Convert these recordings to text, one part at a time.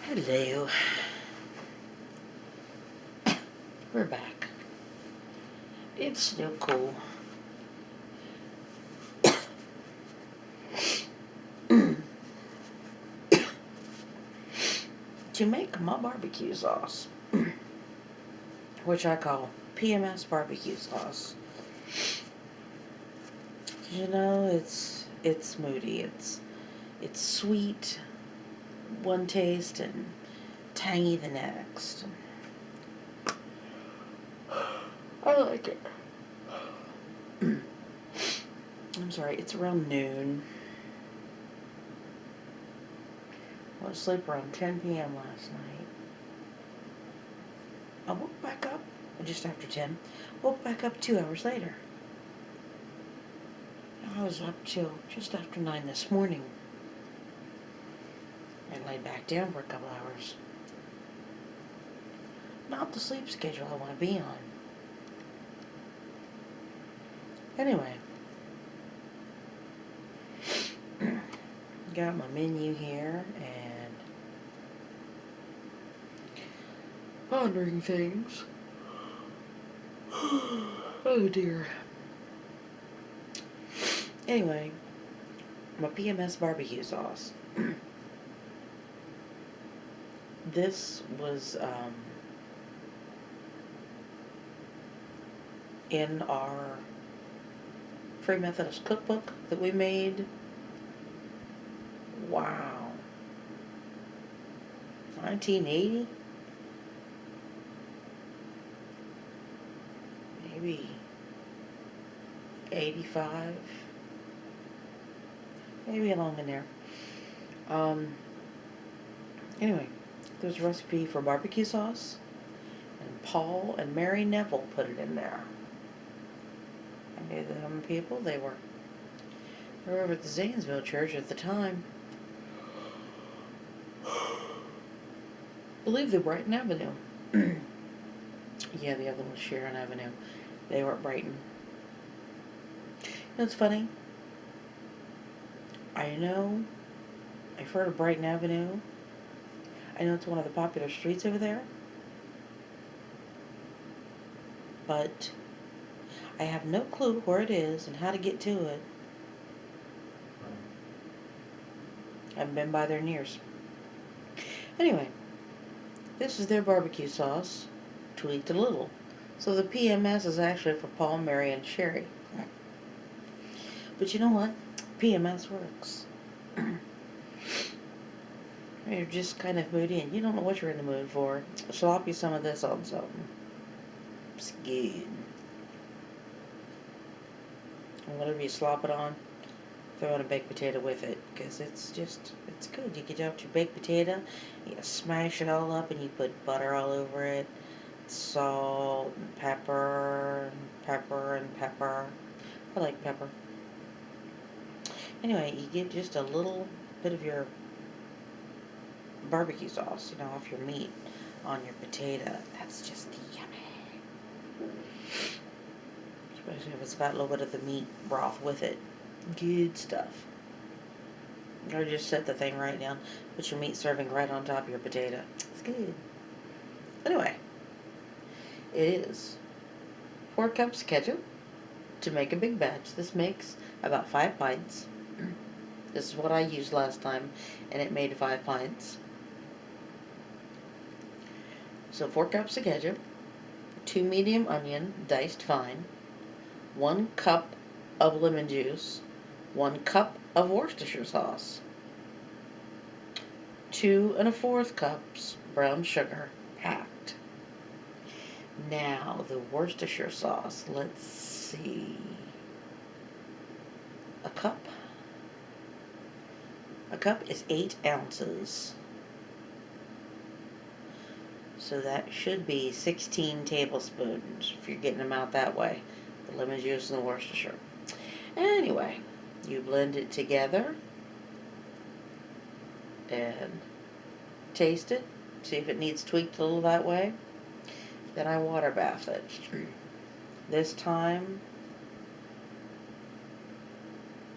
Hello. We're back. It's still cool. To make my barbecue sauce, which I call PMS BBQ Sauce, it's moody. It's sweet one taste and tangy the next. I like it. I'm sorry, it's around noon. I went to sleep around 10 p.m. last night. I woke back up just after 10. Woke back up 2 hours later. I was up till just after 9 this morning. And laid back down for a couple hours. Not the sleep schedule I want to be on. Anyway. Got my menu here and pondering things. Oh dear. Anyway, my PMS barbecue sauce. This was in our Free Methodist cookbook that we made. Wow. 1980? Maybe 85? Maybe along in there. Anyway, there's a recipe for barbecue sauce, and Paul and Mary Neville put it in there. I knew them people. They were over at the Zanesville church at the time. I believe they were Brighton Avenue. Yeah, the other one was Sharon Avenue. They were at Brighton. You know, it's funny. I've heard of Brighton Avenue. I know it's one of the popular streets over there. But I have no clue where it is and how to get to it. I haven't been by there in years. Anyway, this is their barbecue sauce, tweaked a little. So the PMS is actually for Paul, Mary, and Sherry. But you know what? PMS works. You're just kind of moody and you don't know what you're in the mood for. Slop you some of this on something. It's good. And whatever you slop it on, throw in a baked potato with it. Because it's good. You get out your baked potato, you smash it all up and you put butter all over it. Salt and pepper and pepper and pepper. I like pepper. Anyway, you get just a little bit of your barbecue sauce, off your meat on your potato. That's just yummy. Especially if it's got a little bit of the meat broth with it. Good stuff. Or just set the thing right down. Put your meat serving right on top of your potato. It's good. Anyway, it is 4 cups ketchup to make a big batch. This makes about 5 pints. This is what I used last time, and it made 5 pints. So 4 cups of ketchup, 2 medium onion, diced fine, 1 cup of lemon juice, 1 cup of Worcestershire sauce, 2 1/4 cups brown sugar, packed. Now, the Worcestershire sauce, let's see, a cup. A cup is 8 ounces. So that should be 16 tablespoons if you're getting them out that way. The lemon juice and the Worcestershire. Anyway, you blend it together and taste it. See if it needs tweaked a little that way. Then I water bath it. This time,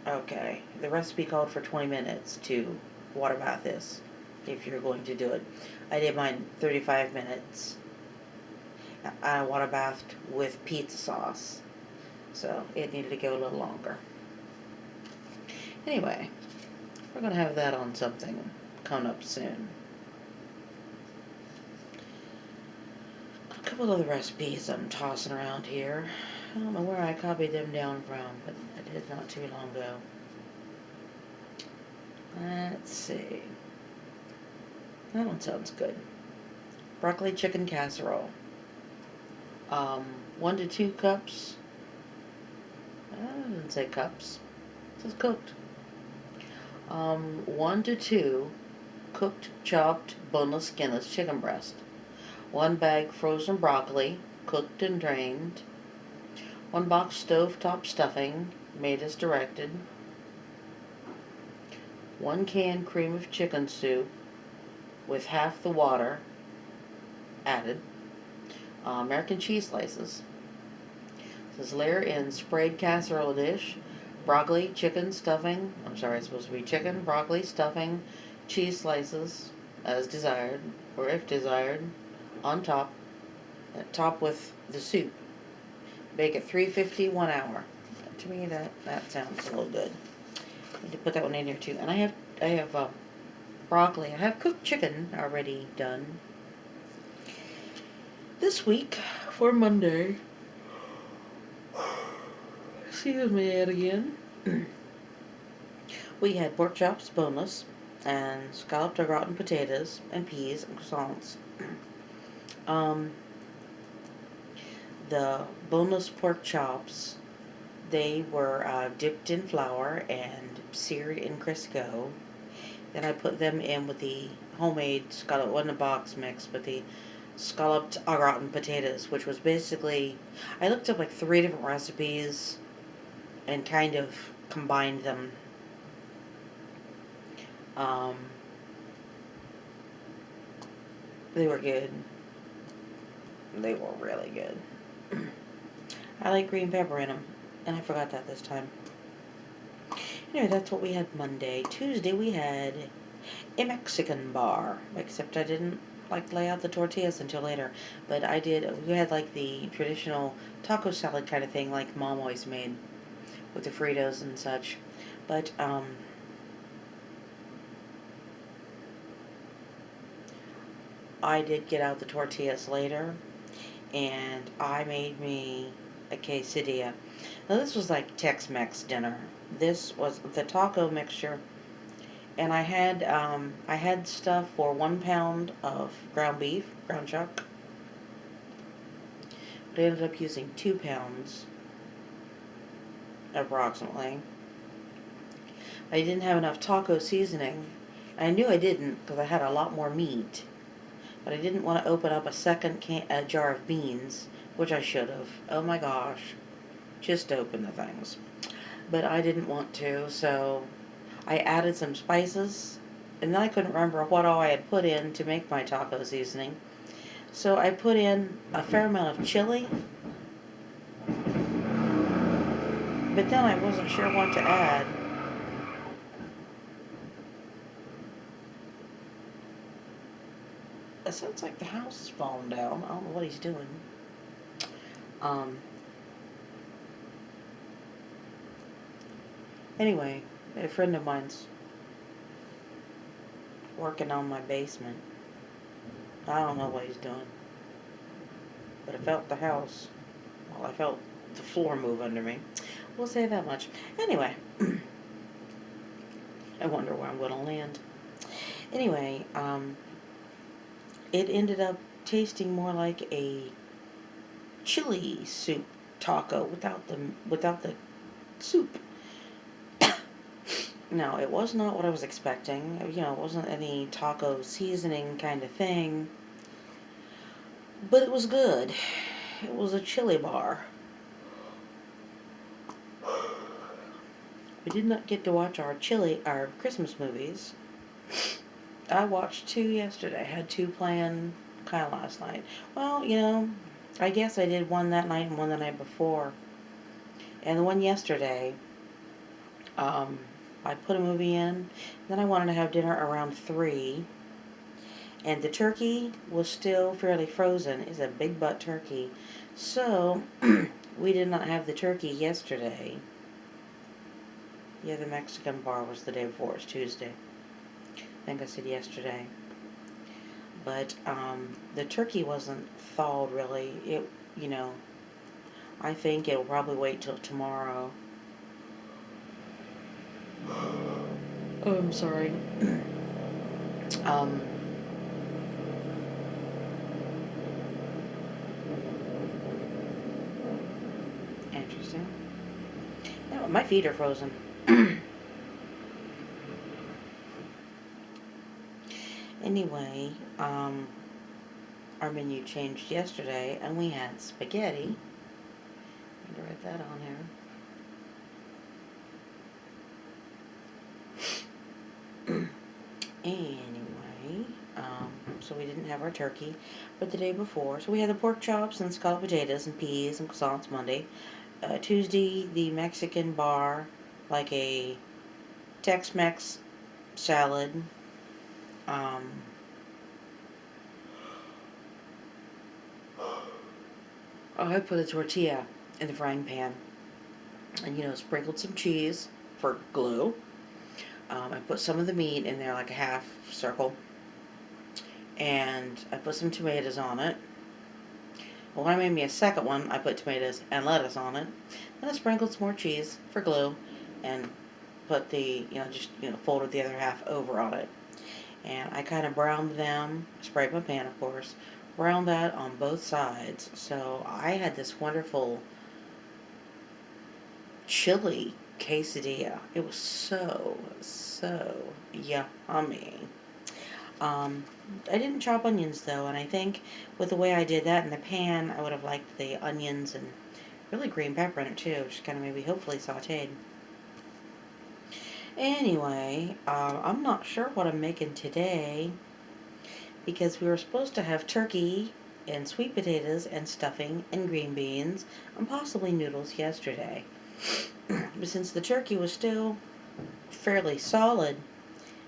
okay, the recipe called for 20 minutes to water bath this. if you're going to do it. I did mine 35 minutes. I water bathed with pizza sauce, so it needed to go a little longer. Anyway, we're going to have that on something coming up soon. A couple of the recipes I'm tossing around here. I don't know where I copied them down from, but I did not too long ago. Let's see. That one sounds good. Broccoli chicken casserole. 1 to 2 cups. I didn't say cups. It says cooked. 1 to 2 cooked, chopped, boneless, skinless chicken breast. 1 bag frozen broccoli, cooked and drained. 1 box stovetop stuffing, made as directed. 1 can cream of chicken soup with half the water added. American cheese slices. It says layer in sprayed casserole dish, broccoli, chicken, stuffing. I'm sorry, it's supposed to be chicken, broccoli, stuffing, cheese slices as desired, or if desired, on top. Top with the soup. Bake at 350, 1 hour. To me, that sounds a little good. I need to put that one in here too. And I have broccoli. I have cooked chicken already done. This week, for Monday, excuse me yet again, we had pork chops, boneless, and scalloped au gratin potatoes, and peas, and croissants. The boneless pork chops, they were dipped in flour and seared in Crisco. Then I put them in with the homemade scallop, wasn't a box mix, but the scalloped au gratin potatoes, which was basically, I looked up like 3 different recipes and kind of combined them. They were good. They were really good. I like green pepper in them, and I forgot that this time. Anyway, that's what we had Monday. Tuesday we had a Mexican bar, except I didn't lay out the tortillas until later, but I did. We had like the traditional taco salad kind of thing, like Mom always made with the Fritos and such. But I did get out the tortillas later, and I made me a quesadilla. Now this was like Tex-Mex dinner. This was the taco mixture, and I had stuff for 1 pound of ground beef, ground chuck. But I ended up using 2 pounds, approximately. I didn't have enough taco seasoning. I knew I didn't because I had a lot more meat. But I didn't want to open up a jar of beans, which I should have. Oh my gosh. Just open the things. But I didn't want to, so I added some spices, and then I couldn't remember what all I had put in to make my taco seasoning. So I put in a fair amount of chili, but then I wasn't sure what to add. It sounds like the house is falling down. I don't know what he's doing. Anyway, a friend of mine's working on my basement. I don't know what he's doing. But I felt the house. Well, I felt the floor move under me. We'll say that much. Anyway. I wonder where I'm going to land. Anyway, it ended up tasting more like a chili soup taco without the soup. No, it was not what I was expecting. It wasn't any taco seasoning kind of thing. But it was good. It was a chili bar. We did not get to watch our Christmas movies. I watched 2 yesterday. I had 2 planned kind of last night. Well, I guess I did one that night and one the night before. And the one yesterday, I put a movie in. Then I wanted to have dinner around 3. And the turkey was still fairly frozen. It's a big butt turkey. So, we did not have the turkey yesterday. Yeah, the Mexican bar was the day before. It was Tuesday. I think I said yesterday. But, the turkey wasn't thawed really. You know, I think it'll probably wait till tomorrow. Oh, I'm sorry. um, Interesting. No, my feet are frozen. Anyway, our menu changed yesterday, and we had spaghetti. I'm going to write that on here. Anyway, so we didn't have our turkey, but the day before, so we had the pork chops and scalloped potatoes and peas and croissants Monday. Tuesday, the Mexican bar, like a Tex-Mex salad. Um, I put a tortilla in the frying pan and, sprinkled some cheese for glue. I put some of the meat in there, like a half circle, and I put some tomatoes on it. Well, when I made me a second one, I put tomatoes and lettuce on it. Then I sprinkled some more cheese for glue and put folded the other half over on it. And I kind of browned them, sprayed my pan, of course, browned that on both sides. So I had this wonderful chili quesadilla. It was so yummy. I didn't chop onions though, and I think with the way I did that in the pan, I would have liked the onions and really green pepper in it too, just kind of maybe hopefully sauteed. Anyway, I'm not sure what I'm making today because we were supposed to have turkey and sweet potatoes and stuffing and green beans and possibly noodles yesterday. But since the turkey was still fairly solid,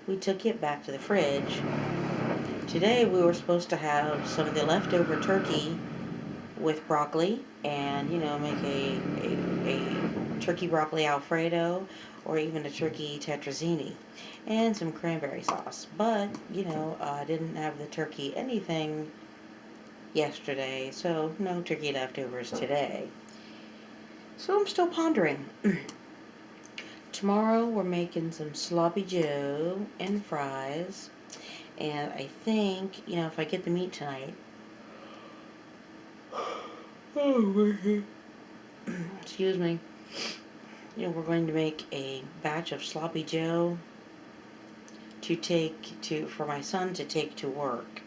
we took it back to the fridge. Today we were supposed to have some of the leftover turkey with broccoli and, make a turkey broccoli alfredo or even a turkey tetrazzini and some cranberry sauce. But, I didn't have the turkey anything yesterday, so no turkey leftovers today. So I'm still pondering. Tomorrow we're making some sloppy joe and fries. And I think, if I get the meat tonight, excuse me, we're going to make a batch of sloppy joe for my son to take to work.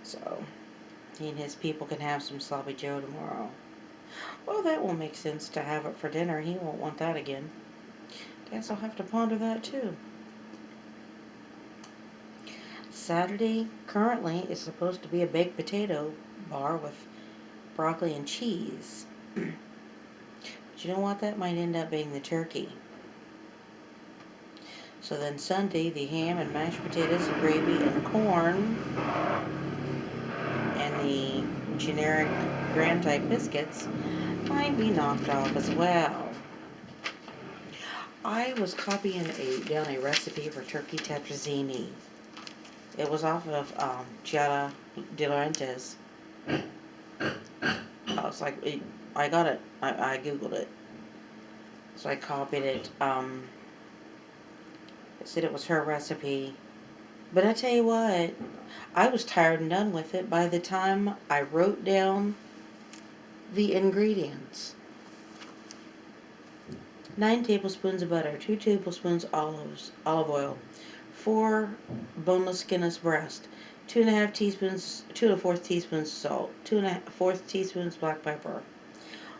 So he and his people can have some sloppy joe tomorrow. Well, that will make sense to have it for dinner. He won't want that again. Guess I'll have to ponder that too. Saturday currently is supposed to be a baked potato bar with broccoli and cheese. But you know what? That might end up being the turkey. So then Sunday, the ham and mashed potatoes and gravy and corn and the generic grand type biscuits might be knocked off as well. I was copying down a recipe for turkey tetrazzini. It was off of Giada De Laurentiis. I was like, I got it. I googled it. So I copied it. It said it was her recipe. But I tell you what, I was tired and done with it by the time I wrote down the ingredients. 9 tablespoons of butter, 2 tablespoons olive oil, 4 boneless skinless breast, 2 1/4 teaspoons salt, 2 1/4 teaspoons black pepper,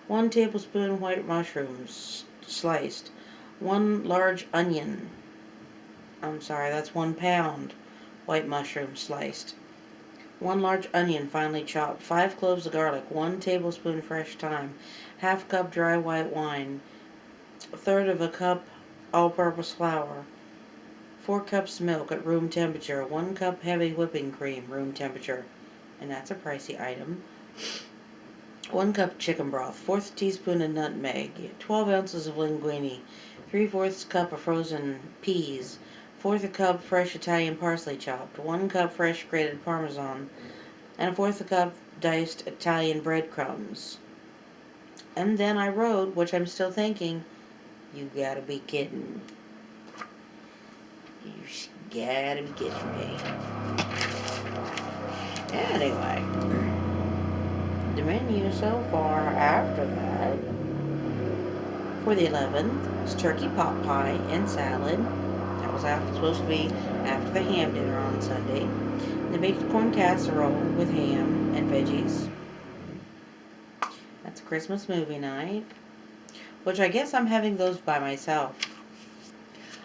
1 tablespoon white mushrooms sliced, 1 large onion. That's 1 pound white mushroom sliced. 1 large onion finely chopped, 5 cloves of garlic, 1 tablespoon fresh thyme, half cup dry white wine, 1/3 of a cup all-purpose flour, 4 cups milk at room temperature, 1 cup heavy whipping cream, room temperature, and that's a pricey item. 1 cup chicken broth, 1/4 teaspoon of nutmeg, 12 ounces of linguine, 3/4 cup of frozen peas, 1/4 cup fresh Italian parsley chopped, 1 cup fresh grated Parmesan, and 1/4 cup diced Italian breadcrumbs. And then I wrote, which I'm still thinking, you gotta be kidding. You gotta be kidding me. Anyway, the menu so far after that, for the 11th, was turkey pot pie and salad. That was supposed to be after the ham dinner on Sunday. The baked corn casserole with ham and veggies. That's a Christmas movie night, which I guess I'm having those by myself.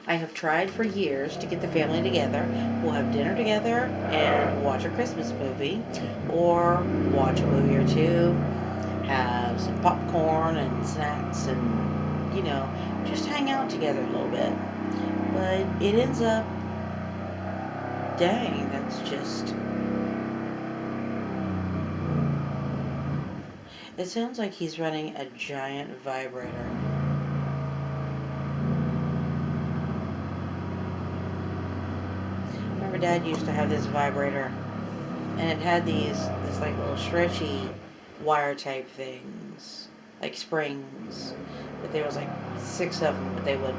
I have tried for years to get the family together. We'll have dinner together and watch a Christmas movie, or watch a movie or two, have some popcorn and snacks, and, just hang out together a little bit. But it ends up, dang, that's just... It sounds like he's running a giant vibrator. Remember Dad used to have this vibrator, and it had these like little stretchy wire type things, like springs. But there was like 6 of them, but they would,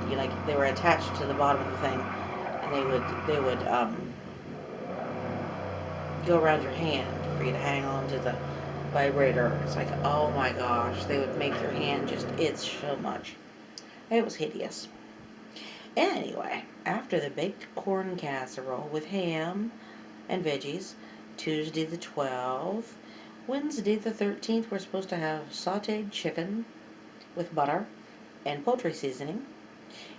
they were attached to the bottom of the thing, and they would go around your hand for you to hang on to the vibrator. It's like, oh my gosh, they would make your hand just itch so much. It was hideous. Anyway, after the baked corn casserole with ham and veggies, Tuesday the 12th, Wednesday the 13th, we're supposed to have sauteed chicken with butter and poultry seasoning.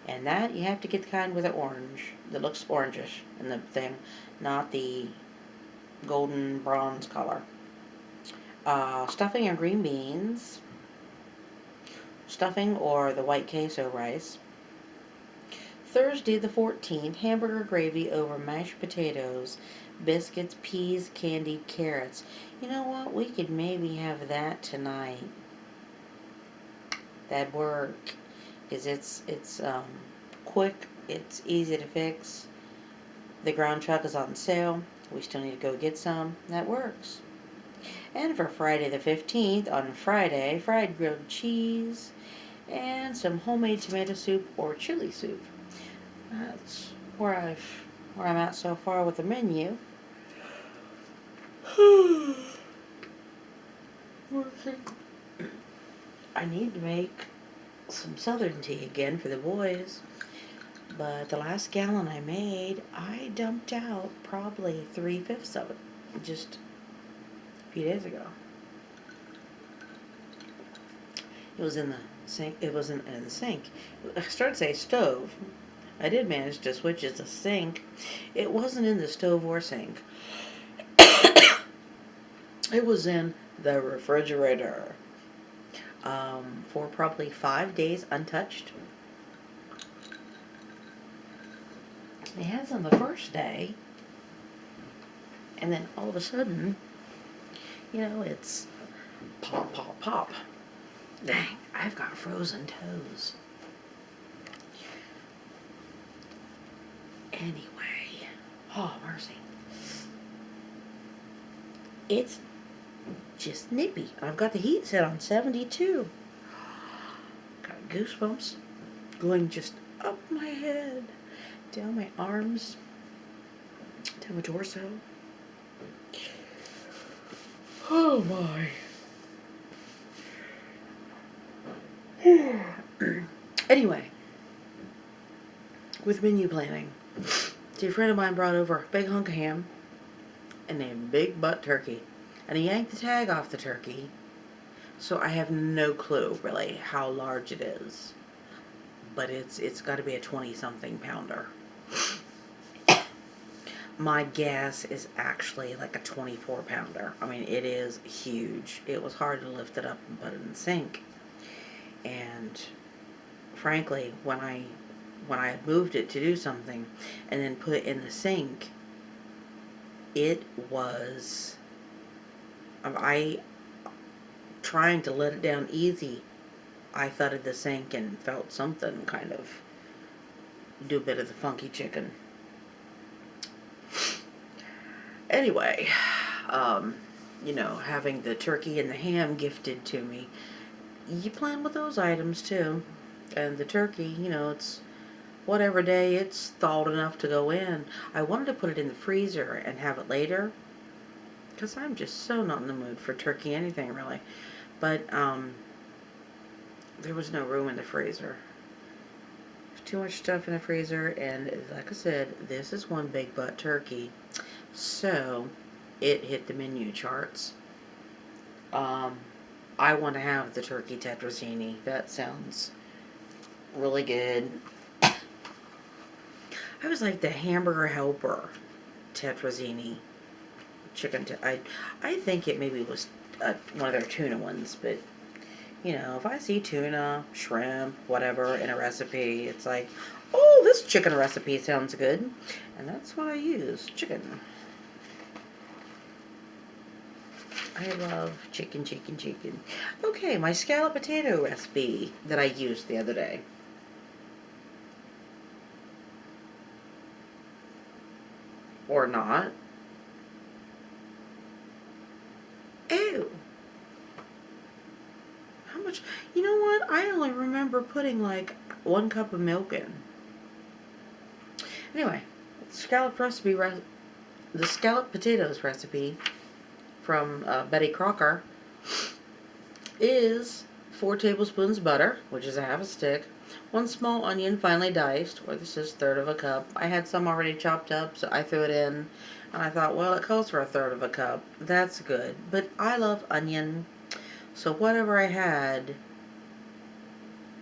And that, you have to get the kind with the orange, that looks orangish in the thing, not the golden bronze color. Stuffing and green beans, stuffing or the white queso rice. Thursday the 14th, hamburger gravy over mashed potatoes, biscuits, peas, candied carrots. You know what? We could maybe have that tonight. That'd work, because it's quick, it's easy to fix. The ground chuck is on sale. We still need to go get some. That works. And for Friday the 15th, on Friday, fried grilled cheese and some homemade tomato soup or chili soup. That's where I'm at so far with the menu. I need to make some Southern tea again for the boys. But the last gallon I made, I dumped out probably 3/5 of it just a few days ago. It was in the sink. It wasn't in the sink. I started to say stove. I did manage to switch it to sink. It wasn't in the stove or sink. It was in the refrigerator for probably 5 days untouched. They had some the first day, and then all of a sudden, it's pop, pop, pop. Dang, I've got frozen toes. Anyway, oh mercy. It's just nippy. I've got the heat set on 72. Got goosebumps going just up my head, down my arms, down my torso. Oh my. Anyway, with menu planning, see, a friend of mine brought over a big hunk of ham and a big butt turkey, and he yanked the tag off the turkey, so I have no clue really how large it is, but it's got to be a 20-something pounder. My guess is actually like a 24-pounder. I mean, it is huge. It was hard to lift it up and put it in the sink. And frankly, when I when I had moved it to do something and then put it in the sink, it was, I trying to let it down easy, I thudded the sink and felt something kind of do a bit of the funky chicken. Anyway, having the turkey and the ham gifted to me, you plan with those items too. And the turkey, it's whatever day it's thawed enough to go in. I wanted to put it in the freezer and have it later, because I'm just so not in the mood for turkey anything really. But there was no room in the freezer. Too much stuff in the freezer, and like I said, this is one big butt turkey, so it hit the menu charts. I want to have the turkey tetrazzini. That sounds really good. I was like the hamburger helper tetrazzini chicken. I think it maybe was one of their tuna ones, but if I see tuna, shrimp, whatever in a recipe, it's like, oh, this chicken recipe sounds good. And that's what I use, chicken. I love chicken, chicken, chicken. Okay, my scallop potato recipe that I used the other day. Or not. Ew. How much? You know what? I only remember putting like 1 cup of milk in. Anyway, the scallop potatoes recipe from Betty Crocker is 4 tablespoons butter, which is a half a stick, 1 small onion finely diced, or this is 1/3 of a cup. I had some already chopped up, so I threw it in, and I thought, well, it calls for 1/3 of a cup. That's good, but I love onion, so whatever I had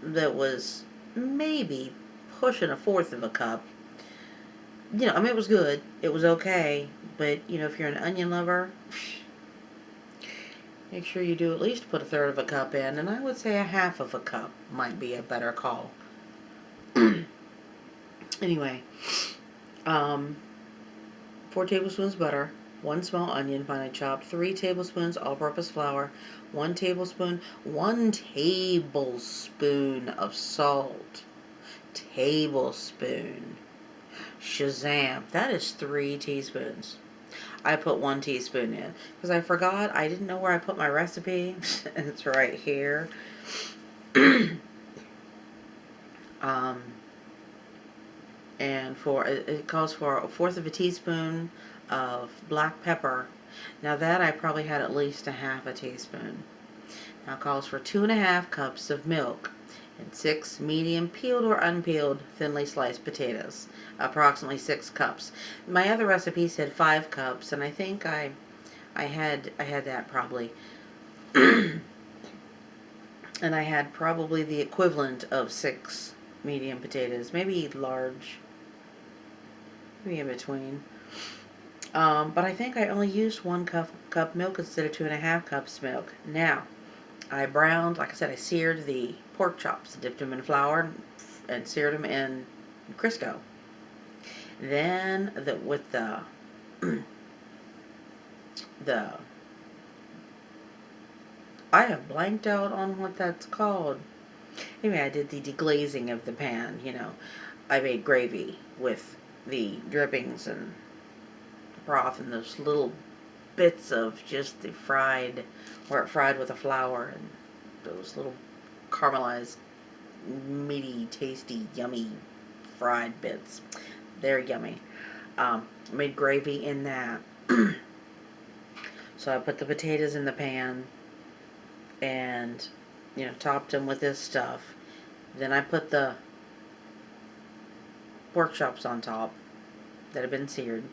that was maybe pushing 1/4 of a cup, it was good. It was okay, but, if you're an onion lover, make sure you do at least put 1/3 of a cup in, and I would say 1/2 of a cup might be a better call. Anyway, 4 tablespoons butter, 1 small onion finely chopped, 3 tablespoons all-purpose flour, 1 tablespoon of salt. Tablespoon. Shazam. That is 3 teaspoons. I put 1 teaspoon in because I forgot. I didn't know where I put my recipe. And it's right here. And it calls for 1/4 of a teaspoon of black pepper. Now that I probably had at least 1/2 teaspoon. Now it calls for 2.5 cups of milk and 6 medium peeled or unpeeled thinly sliced potatoes, approximately 6 cups. My other recipe said 5 cups, and I think I had that probably. And I had probably the equivalent of 6 medium potatoes, maybe large, maybe in between. But I think I only used 1 cup milk instead of 2.5 cups milk. Now, I browned, like I said, I seared the pork chops, dipped them in flour, and seared them in Crisco. Then, with the I have blanked out on what that's called. Anyway, I did the deglazing of the pan, I made gravy with the drippings and broth and those little bits of just the fried, where it fried with the flour, and those little caramelized, meaty, tasty, yummy fried bits. They're yummy. Made gravy in that. So I put the potatoes in the pan and, topped them with this stuff. Then I put the pork chops on top that had been seared.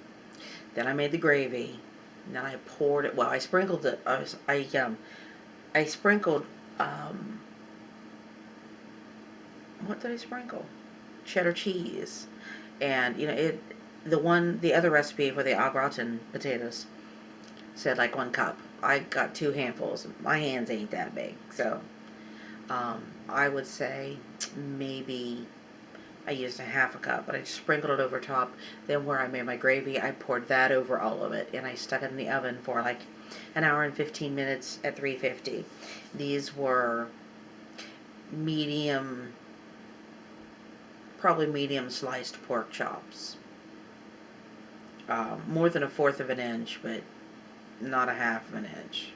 Then I made the gravy. And then I poured it. Well, I sprinkled it. I sprinkled. What did I sprinkle? Cheddar cheese, and the other recipe for the au gratin potatoes said like 1 cup. I got 2 handfuls. My hands ain't that big, so I would say maybe I used a half a cup, but I just sprinkled it over top. Then where I made my gravy, I poured that over all of it, and I stuck it in the oven for like an hour and 15 minutes at 350. These were medium, probably medium sliced pork chops. More than a fourth of an inch, but not a half of an inch.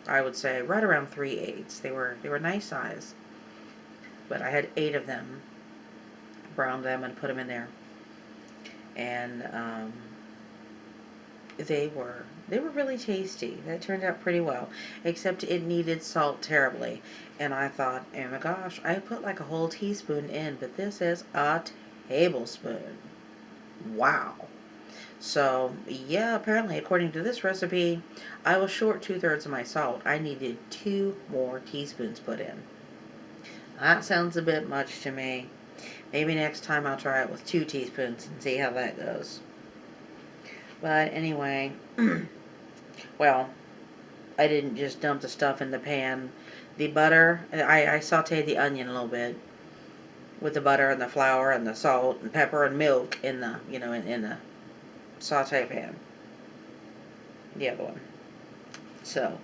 I would say right around 3/8. They were nice size, but I had 8 of them. Browned them and put them in there, and they were really tasty. That turned out pretty well, except it needed salt terribly. And I thought, oh my gosh, I put like a whole teaspoon in, but this is a tablespoon. Wow. So, yeah, apparently, according to this recipe, I was short 2/3 of my salt. I needed 2 more teaspoons put in. That sounds a bit much to me. Maybe next time I'll try it with 2 teaspoons and see how that goes. But anyway, well, I didn't just dump the stuff in the pan. The butter, I sauteed the onion a little bit with the butter and the flour and the salt and pepper and milk in the, in the saute pan. The other one. So,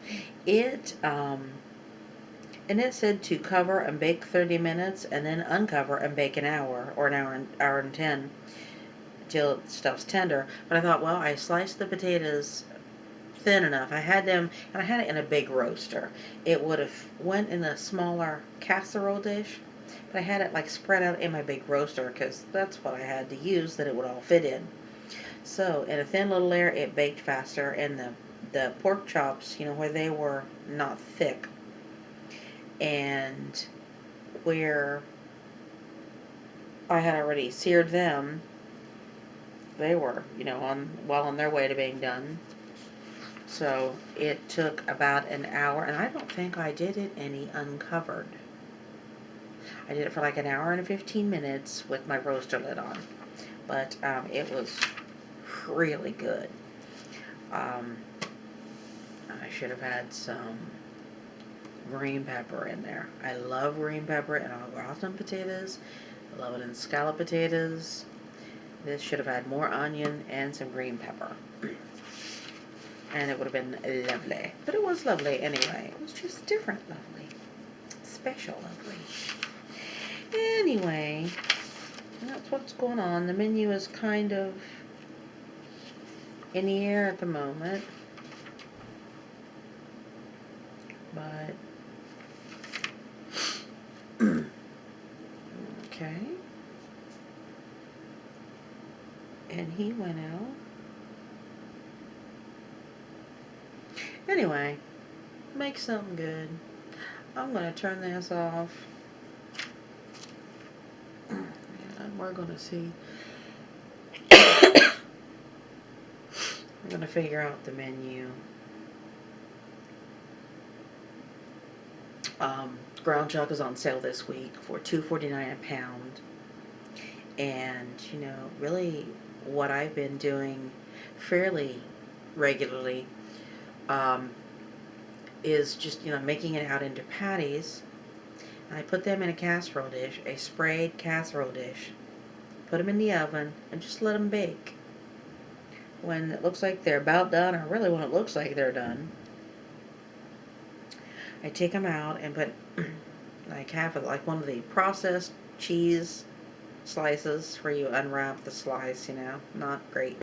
and it said to cover and bake 30 minutes and then uncover and bake an hour or an hour and 10 till stuff's tender. But I thought, well, I sliced the potatoes thin enough. I had them, and I had it in a big roaster. It would have went in a smaller casserole dish, but I had it like spread out in my big roaster because that's what I had to use that it would all fit in. So in a thin little layer, it baked faster, and the pork chops, where they were not thick, and where I had already seared them, they were, well on their way to being done. So it took about an hour, and I don't think I did it any uncovered. I did it for like an hour and 15 minutes with my roaster lid on. But it was really good. I should have had some green pepper in there. I love green pepper in au gratin potatoes. I love it in scallop potatoes. This should have had more onion and some green pepper. And it would have been lovely. But it was lovely anyway. It was just different lovely. Special lovely. Anyway, that's what's going on. The menu is kind of in the air at the moment. But, okay. And he went out. Anyway, make something good. I'm going to turn this off. And we're going to see. We're going to figure out the menu. Ground chuck is on sale this week for $2.49 a pound. And, really what I've been doing fairly regularly is just, making it out into patties. And I put them in a casserole dish, a sprayed casserole dish. Put them in the oven and just let them bake. When it looks like they're about done, or really when it looks like they're done, I take them out and put like half of, like one of the processed cheese slices where you unwrap the slice, not great.